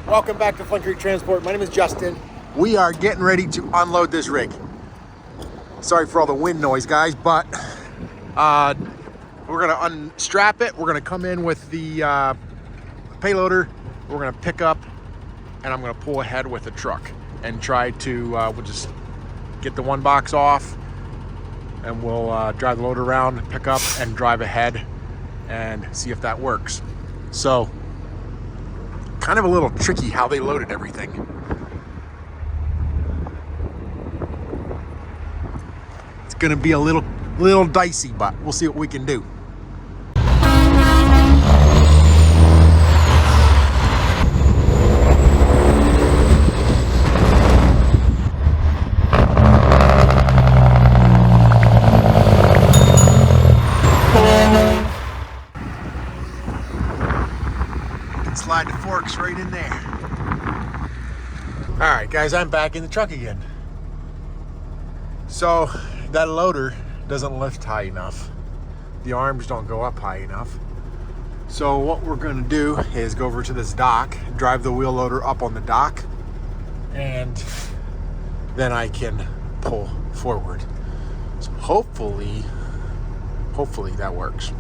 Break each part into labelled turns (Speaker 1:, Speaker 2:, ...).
Speaker 1: Welcome back to Flint Creek Transport. My name is Justin. We are getting ready to unload this rig. Sorry for all the wind noise, guys, but we're gonna unstrap it. We're gonna come in with the payloader. We're gonna pick up, and I'm gonna pull ahead with the truck and try to, we'll just get the one box off, and we'll drive the loader around, pick up, and drive ahead and see if that works. So, kind of a little tricky how they loaded everything. It's gonna be a little dicey, but we'll see what we can do. Slide the forks right in there. All right, guys, I'm back in the truck again. So that loader doesn't lift high enough. The arms don't go up high enough. So what we're gonna do is go over to this dock, drive the wheel loader up on the dock, and then I can pull forward. So hopefully that works.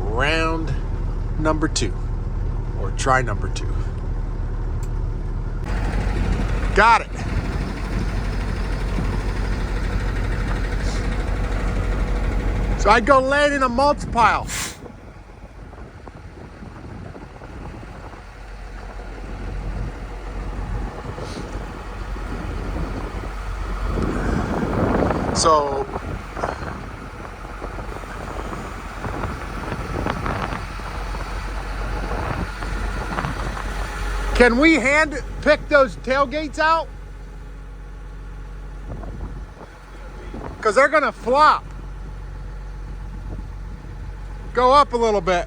Speaker 1: Round number 2, or try number 2. Got it. So I go land in a mulch pile. So can we hand pick those tailgates out? Because they're gonna flop. Go up a little bit.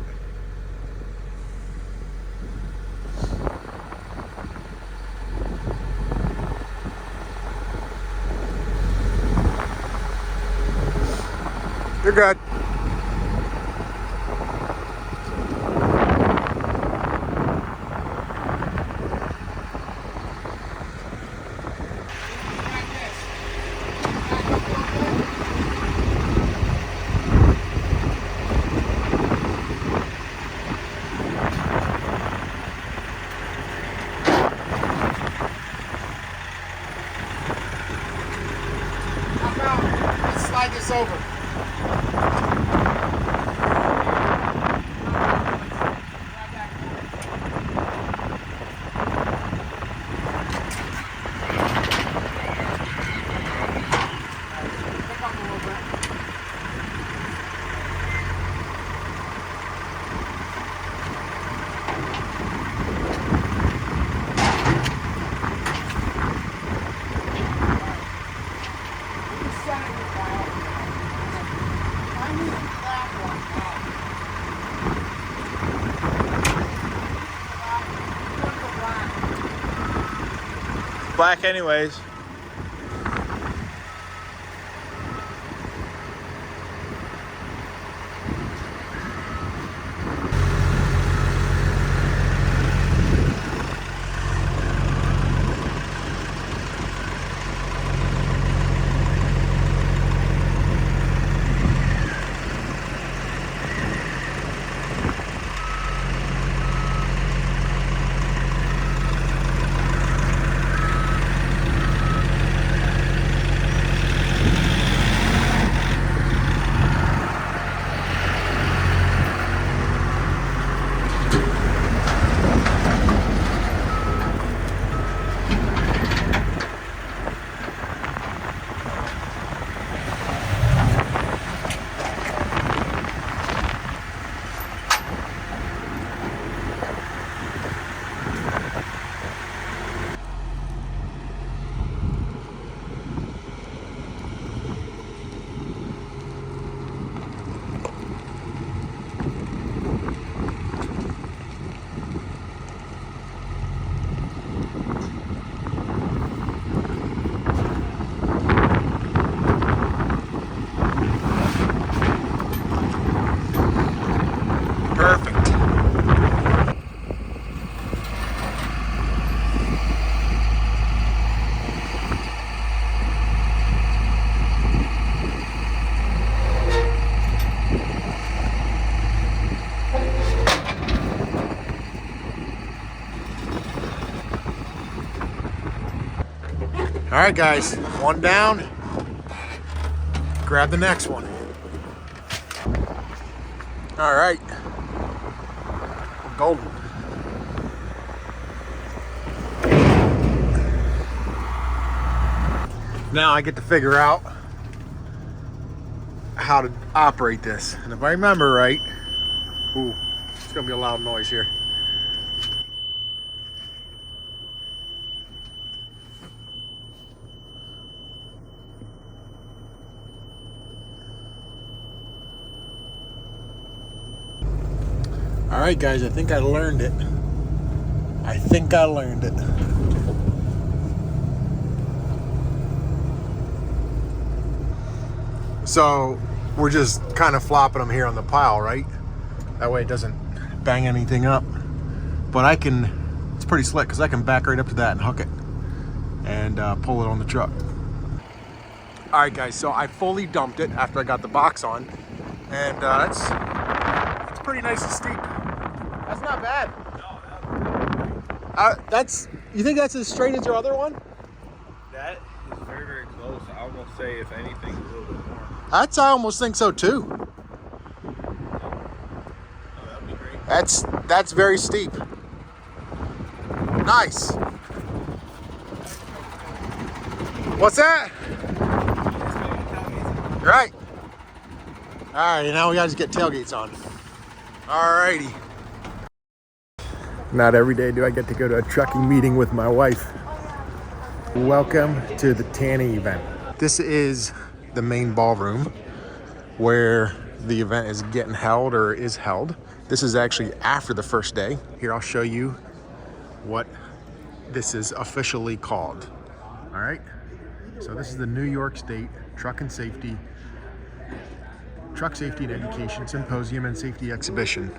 Speaker 1: You're good. Slide this over.
Speaker 2: Black anyways.
Speaker 1: All right, guys, one down. Grab the next one. All right, golden. Now I get to figure out how to operate this. And if I remember right, ooh, it's gonna be a loud noise here. All right, guys, I think I learned it. So we're just kind of flopping them here on the pile, right? That way it doesn't bang anything up. But it's pretty slick because I can back right up to that and hook it and pull it on the truck. All right, guys, so I fully dumped it after I got the box on. And it's pretty nice and steep. That's not bad. You think that's as straight as your other one?
Speaker 2: That is very, very close. I would almost say, if anything, a little bit more.
Speaker 1: I almost think so too.
Speaker 2: Oh, that would be great.
Speaker 1: That's very steep. Nice. What's that? Right. All right, now we gotta just get tailgates on. All righty. Not every day do I get to go to a trucking meeting with my wife. Welcome to the Tanny event. This is the main ballroom where the event is getting held or is held. This is actually after the first day. Here, I'll show you what this is officially called. All right. So this is the New York State Truck Safety and Education Symposium and Safety Exhibition.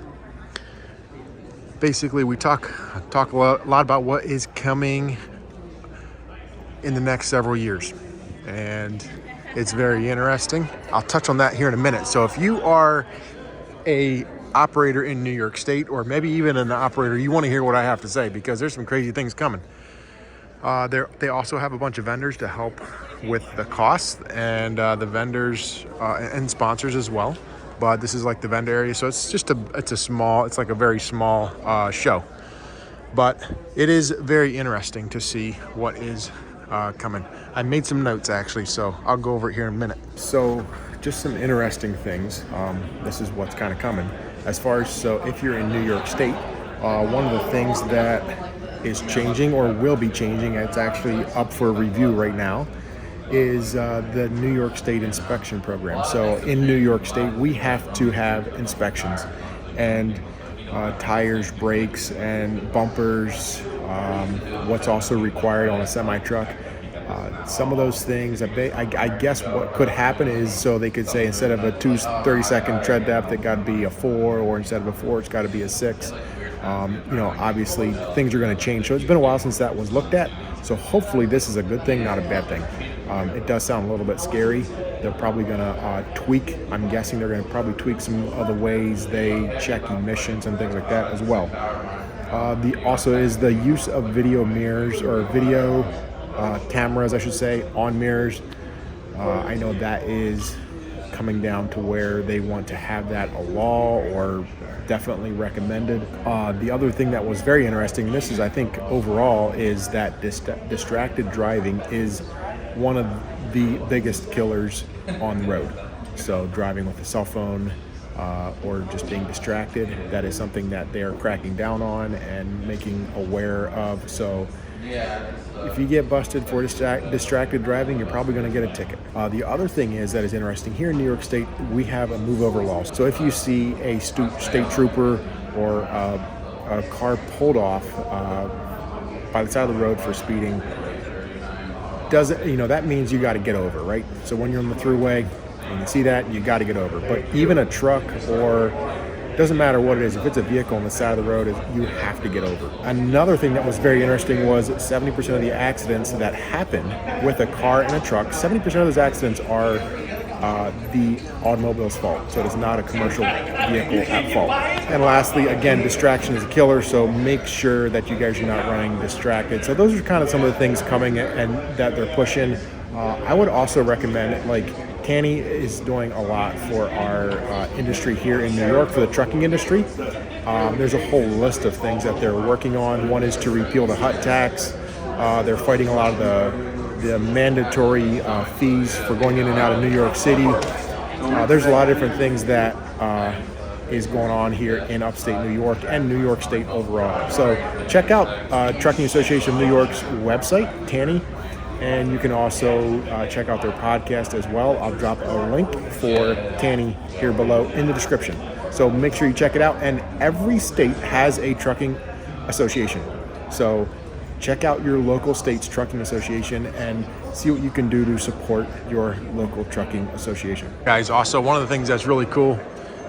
Speaker 1: Basically, we talk a lot about what is coming in the next several years, and it's very interesting. I'll touch on that here in a minute. So if you are a operator in New York State, or maybe even an operator, you want to hear what I have to say, because there's some crazy things coming. They also have a bunch of vendors to help with the costs, and the vendors and sponsors as well. But this is like the vendor area, so it's like a very small show. But it is very interesting to see what is coming. I made some notes actually, so I'll go over it here in a minute. So just some interesting things. This is what's kind of coming. As far as, so if you're in New York State, one of the things that is changing or will be changing, it's actually up for review right now, is the New York State inspection program. So in New York State, we have to have inspections, and tires, brakes, and bumpers, what's also required on a semi-truck. Some of those things, I guess what could happen is, so they could say instead of a 30-second tread depth, it got to be a 4, or instead of a 4, it's got to be a 6. Obviously things are going to change. So it's been a while since that was looked at. So hopefully this is a good thing, not a bad thing. It does sound a little bit scary. They're probably going to tweak. I'm guessing they're going to probably tweak some of the ways they check emissions and things like that as well. Also is the use of video mirrors, or video cameras, I should say, on mirrors. I know that is coming down to where they want to have that a law, or definitely recommended. The other thing that was very interesting, this is, I think, overall, is that distracted driving is one of the biggest killers on the road. So driving with a cell phone, or just being distracted, that is something that they are cracking down on and making aware of. So if you get busted for distracted driving, you're probably going to get a ticket. The other thing is that is interesting, here in New York State, we have a move over law. So if you see a state trooper or a car pulled off by the side of the road for speeding, that means you got to get over, right? So when you're on the thruway and you see that, you got to get over. But even a truck, or doesn't matter what it is, if it's a vehicle on the side of the road, you have to get over. Another thing that was very interesting was 70% of the accidents that happen with a car and a truck, 70% of those accidents are the automobile's fault. So it is not a commercial vehicle at fault. And lastly, again, distraction is a killer, so make sure that you guys are not running distracted. So those are kind of some of the things coming and that they're pushing. I would also recommend, like, Tanny is doing a lot for our industry here in New York, for the trucking industry. There's a whole list of things that they're working on. One is to repeal the HUT tax. They're fighting a lot of the mandatory fees for going in and out of New York City. There's a lot of different things that is going on here in upstate New York and New York State overall. So check out Trucking Association of New York's website, Tanny, and you can also check out their podcast as well. I'll drop a link for Tanny here below in the description. So make sure you check it out. And every state has a trucking association. So check out your local state's trucking association and see what you can do to support your local trucking association. Guys, also one of the things that's really cool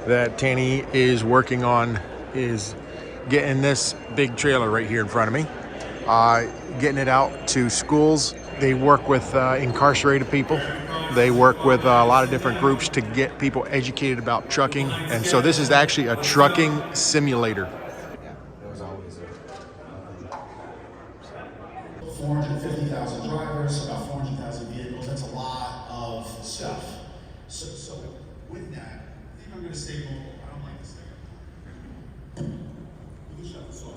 Speaker 1: that Tanny is working on is getting this big trailer right here in front of me, getting it out to schools. They work with incarcerated people. They work with a lot of different groups to get people educated about trucking. And so this is actually a trucking simulator.
Speaker 3: 450,000 drivers, about 400,000 vehicles. That's a lot of stuff. So with that, I think I'm going to stay local. I don't like this thing. You can shut this off.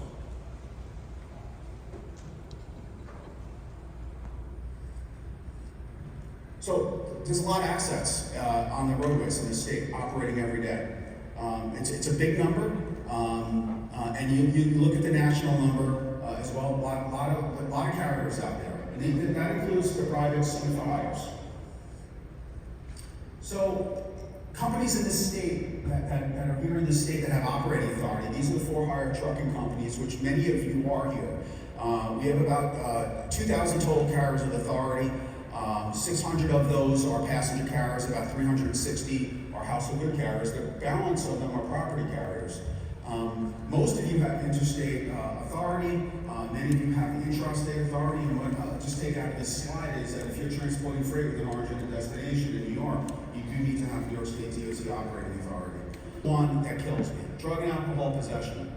Speaker 3: So there's a lot of assets on the roadways in the state operating every day. It's a big number, and you look at the national number as well. A lot of carriers out there, and that includes the privates and the flyers. So companies in the state that are here in the state that have operating authority, these are the for-hire trucking companies, which many of you are here. We have about 2,000 total carriers with authority. 600 of those are passenger carriers, about 360 are household good carriers. The balance of them are property carriers. Most of you have interstate authority. Many of you have intrastate authority. And what I'll just take out of this slide is that if you're transporting freight with an origin and destination in New York, you do need to have New York State DOT operating authority. One that kills me: drug and alcohol possession.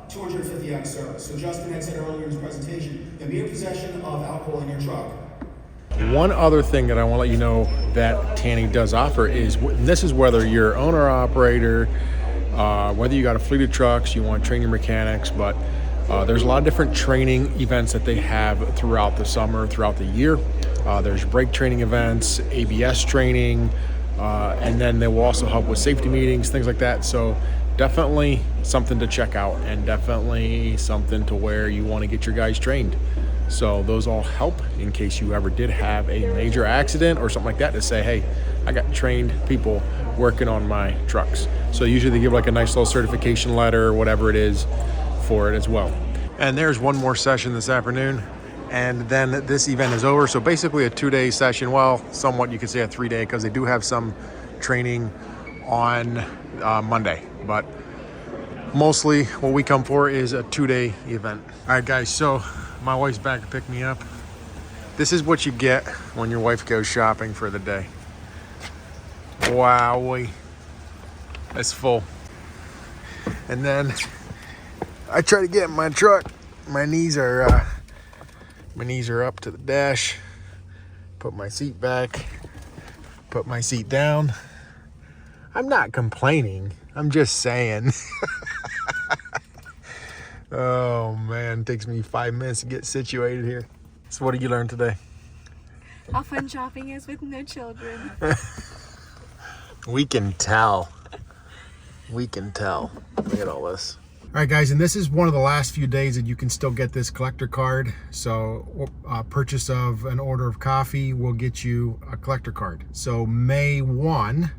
Speaker 3: 250 out of service. So Justin had said earlier in his presentation, the mere possession of alcohol in your truck.
Speaker 1: One other thing that I want to let you know that Tanny does offer is, this is whether you're owner or operator, whether you got a fleet of trucks, you want to train your mechanics, but there's a lot of different training events that they have throughout the summer, throughout the year. There's brake training events, ABS training, and then they will also help with safety meetings, things like that. So definitely something to check out, and definitely something to where you want to get your guys trained. So those all help in case you ever did have a major accident or something like that, to say, hey, I got trained people working on my trucks. So usually they give like a nice little certification letter or whatever it is for it as well. And there's one more session this afternoon, and then this event is over. So basically a 2-day session. Well, somewhat you could say a 3-day, because they do have some training on Monday, but mostly what we come for is a 2-day event. All right, guys, so my wife's back to pick me up. This is what you get when your wife goes shopping for the day. Wowee. That's full. And then I try to get in my truck. My knees are up to the dash. Put my seat back. Put my seat down. I'm not complaining. I'm just saying. Oh man, it takes me 5 minutes to get situated here. So what did you learn today?
Speaker 4: How fun shopping is with no children.
Speaker 1: We can tell. We can tell. Look at all this. All right, guys, and this is one of the last few days that you can still get this collector card. So purchase of an order of coffee will get you a collector card. So May 1,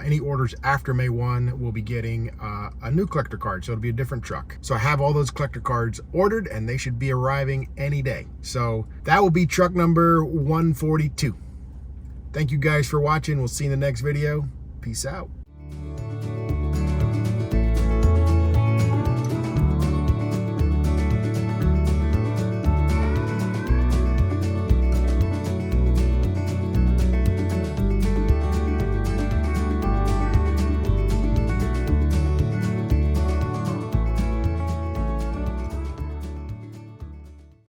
Speaker 1: any orders after May 1 will be getting a new collector card. So it'll be a different truck. So I have all those collector cards ordered, and they should be arriving any day. So that will be truck number 142. Thank you guys for watching. We'll see you in the next video. Peace out.